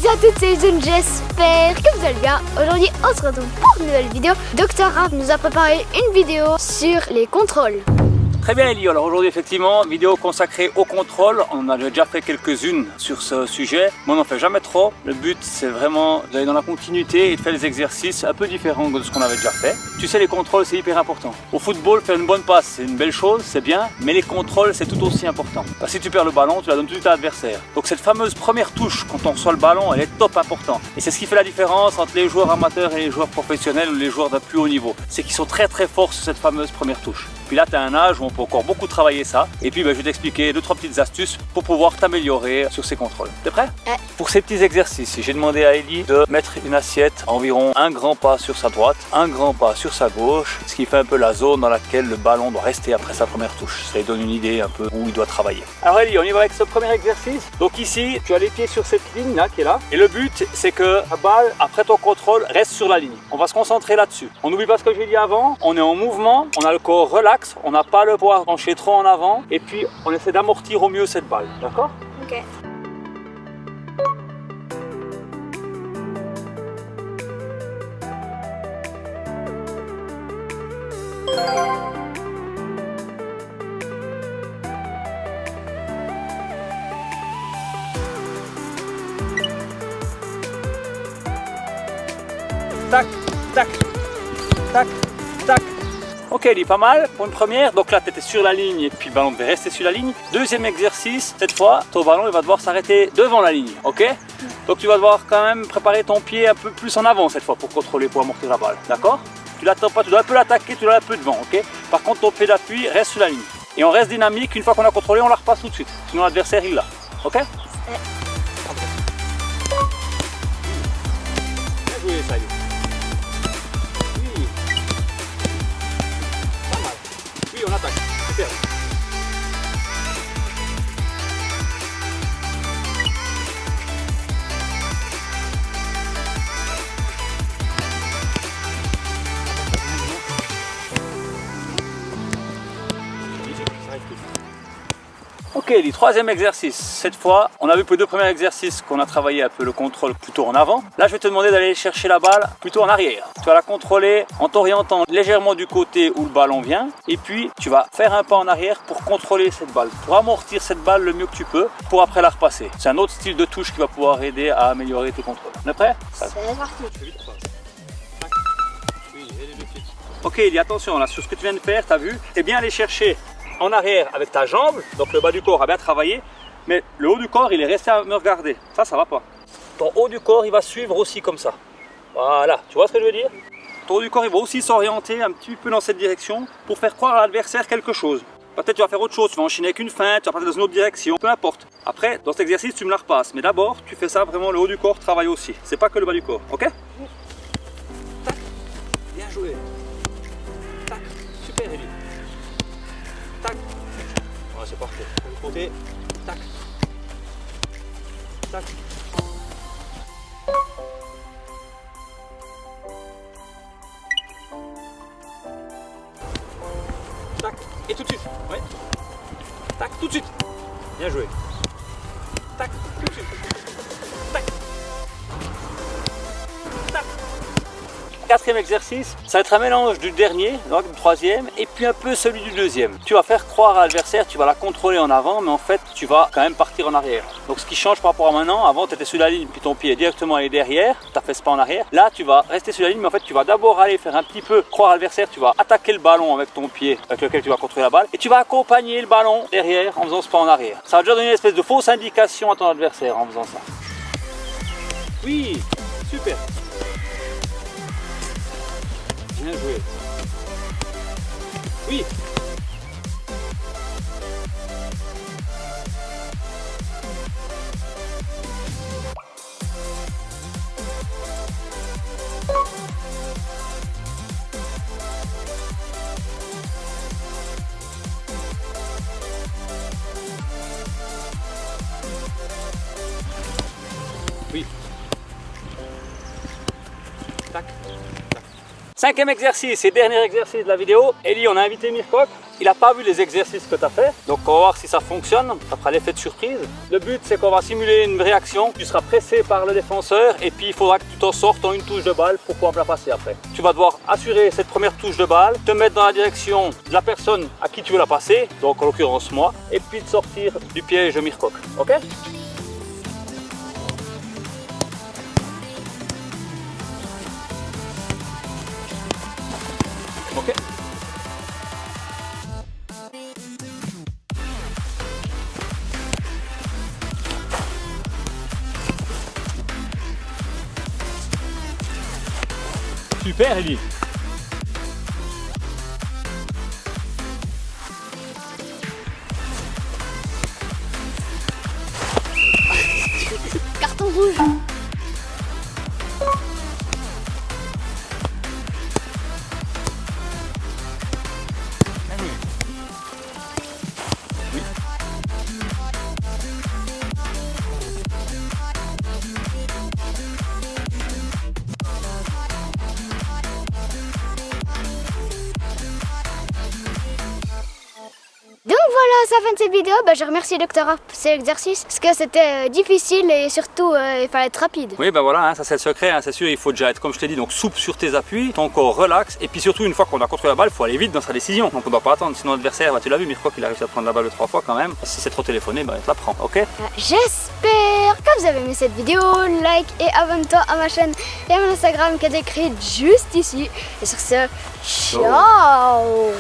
à toutes, c'est Youzun, j'espère que vous allez bien. Aujourd'hui, on se retrouve pour une nouvelle vidéo. Dr Raph nous a préparé une vidéo sur les contrôles. Très bien Ellie, alors aujourd'hui effectivement, vidéo consacrée au contrôle. On en a déjà fait quelques-unes sur ce sujet, mais on n'en fait jamais trop. Le but c'est vraiment d'aller dans la continuité et de faire des exercices un peu différents de ce qu'on avait déjà fait. Tu sais, les contrôles c'est hyper important. Au football, faire une bonne passe c'est une belle chose, c'est bien, mais les contrôles c'est tout aussi important. Parce que si tu perds le ballon, tu la donnes tout de suite à l'adversaire. Donc cette fameuse première touche quand on reçoit le ballon, elle est top importante. Et c'est ce qui fait la différence entre les joueurs amateurs et les joueurs professionnels ou les joueurs d'un plus haut niveau. C'est qu'ils sont très forts sur cette fameuse première touche. Puis là, tu as un âge où on peut encore beaucoup travailler ça. Et puis, je vais t'expliquer 2-3 petites astuces pour pouvoir t'améliorer sur ces contrôles. T'es prêt? Pour ces petits exercices, j'ai demandé à Ellie de mettre une assiette environ un grand pas sur sa droite, un grand pas sur sa gauche, ce qui fait un peu la zone dans laquelle le ballon doit rester après sa première touche. Ça lui donne une idée un peu où il doit travailler. Alors Ellie, on y va avec ce premier exercice. Donc ici, tu as les pieds sur cette ligne là qui est là. Et le but, c'est que la balle, après ton contrôle, reste sur la ligne. On va se concentrer là-dessus. On n'oublie pas ce que j'ai dit avant. On est en mouvement, on a le corps relax. On n'a pas le poids penché trop en avant et puis on essaie d'amortir au mieux cette balle, d'accord? Ok. Tac, tac, tac, tac. Ok, il est pas mal pour une première. Donc là, tu étais sur la ligne et puis le ballon devait rester sur la ligne. Deuxième exercice, cette fois, ton ballon il va devoir s'arrêter devant la ligne. Ok? Donc tu vas devoir quand même préparer ton pied un peu plus en avant cette fois pour contrôler, pour amortir la balle. D'accord? Tu l'attends pas, tu dois un peu l'attaquer, tu dois un peu devant. Ok? Par contre, ton pied d'appui reste sur la ligne. Et on reste dynamique. Une fois qu'on a contrôlé, on la repasse tout de suite. Sinon, l'adversaire il l'a. Ok? Bien joué, ça y est. Oui, on attaque. Super. Ok, le troisième exercice. Cette fois, on a vu pour les deux premiers exercices qu'on a travaillé un peu le contrôle plutôt en avant. Là, je vais te demander d'aller chercher la balle plutôt en arrière. Tu vas la contrôler en t'orientant légèrement du côté où le ballon vient. Et puis, tu vas faire un pas en arrière pour contrôler cette balle, pour amortir cette balle le mieux que tu peux, pour après la repasser. C'est un autre style de touche qui va pouvoir aider à améliorer tes contrôles. On est prêt? C'est parti. Ok, il dit attention, là, sur ce que tu viens de faire, tu as vu, c'est bien aller chercher en arrière avec ta jambe, donc le bas du corps a bien travaillé, mais le haut du corps il est resté à me regarder, ça va pas. Ton haut du corps il va suivre aussi comme ça, voilà, tu vois ce que je veux dire? Ton haut du corps il va aussi s'orienter un petit peu dans cette direction pour faire croire à l'adversaire quelque chose. Peut-être tu vas faire autre chose, tu vas enchaîner avec une feinte, tu vas partir dans une autre direction, peu importe. Après, dans cet exercice tu me la repasses, mais d'abord tu fais ça vraiment, le haut du corps travaille aussi, c'est pas que le bas du corps, ok? Tac, bien joué. Tac, super Ellie. Tac. Ouais, c'est parfait. Le côté. Tac. Tac. Tac. Et tout de suite. Ouais. Tac, tout de suite. Bien joué. Tac, tout de suite. Tac. Tac. Quatrième exercice, ça va être un mélange du dernier, donc du troisième, et puis un peu celui du deuxième. Tu vas faire croire à l'adversaire, tu vas la contrôler en avant, mais en fait, tu vas quand même partir en arrière. Donc ce qui change par rapport à maintenant, avant tu étais sur la ligne, puis ton pied est directement allé derrière, tu as fait ce pas en arrière. Là, tu vas rester sur la ligne, mais en fait, tu vas d'abord aller faire un petit peu croire à l'adversaire, tu vas attaquer le ballon avec ton pied, avec lequel tu vas contrôler la balle, et tu vas accompagner le ballon derrière en faisant ce pas en arrière. Ça va déjà donner une espèce de fausse indication à ton adversaire en faisant ça. Oui, super. Bien joué. Oui. Oui. Tac. Tac. 5e exercice et dernier exercice de la vidéo. Ellie, on a invité Mirkok. Il n'a pas vu les exercices que tu as fait. Donc on va voir si ça fonctionne. Ça fera l'effet de surprise. Le but, c'est qu'on va simuler une réaction. Tu seras pressé par le défenseur et puis il faudra que tu t'en sortes en une touche de balle pour pouvoir la passer après. Tu vas devoir assurer cette première touche de balle, te mettre dans la direction de la personne à qui tu veux la passer, donc en l'occurrence moi, et puis de sortir du piège de Mirkok. Ok? Ok. Super Ellie. Carton rouge. Donc voilà, ça fin de cette vidéo. Je remercie Dr. Raph pour cet exercice parce que c'était difficile et surtout il fallait être rapide. Oui, ben voilà, hein, ça c'est le secret, hein, c'est sûr, il faut déjà être, comme je t'ai dit, donc souple sur tes appuis, ton corps relax, et puis surtout une fois qu'on a contrôlé la balle, il faut aller vite dans sa décision. Donc on ne doit pas attendre, sinon l'adversaire, tu l'as vu, Mirkok, il a réussi à prendre la balle 3 fois quand même. Si c'est trop téléphoné, il te la prend, ok? J'espère que vous avez aimé cette vidéo. Like et abonne-toi à ma chaîne et à mon Instagram qui est écrit juste ici. Et sur ce, ciao.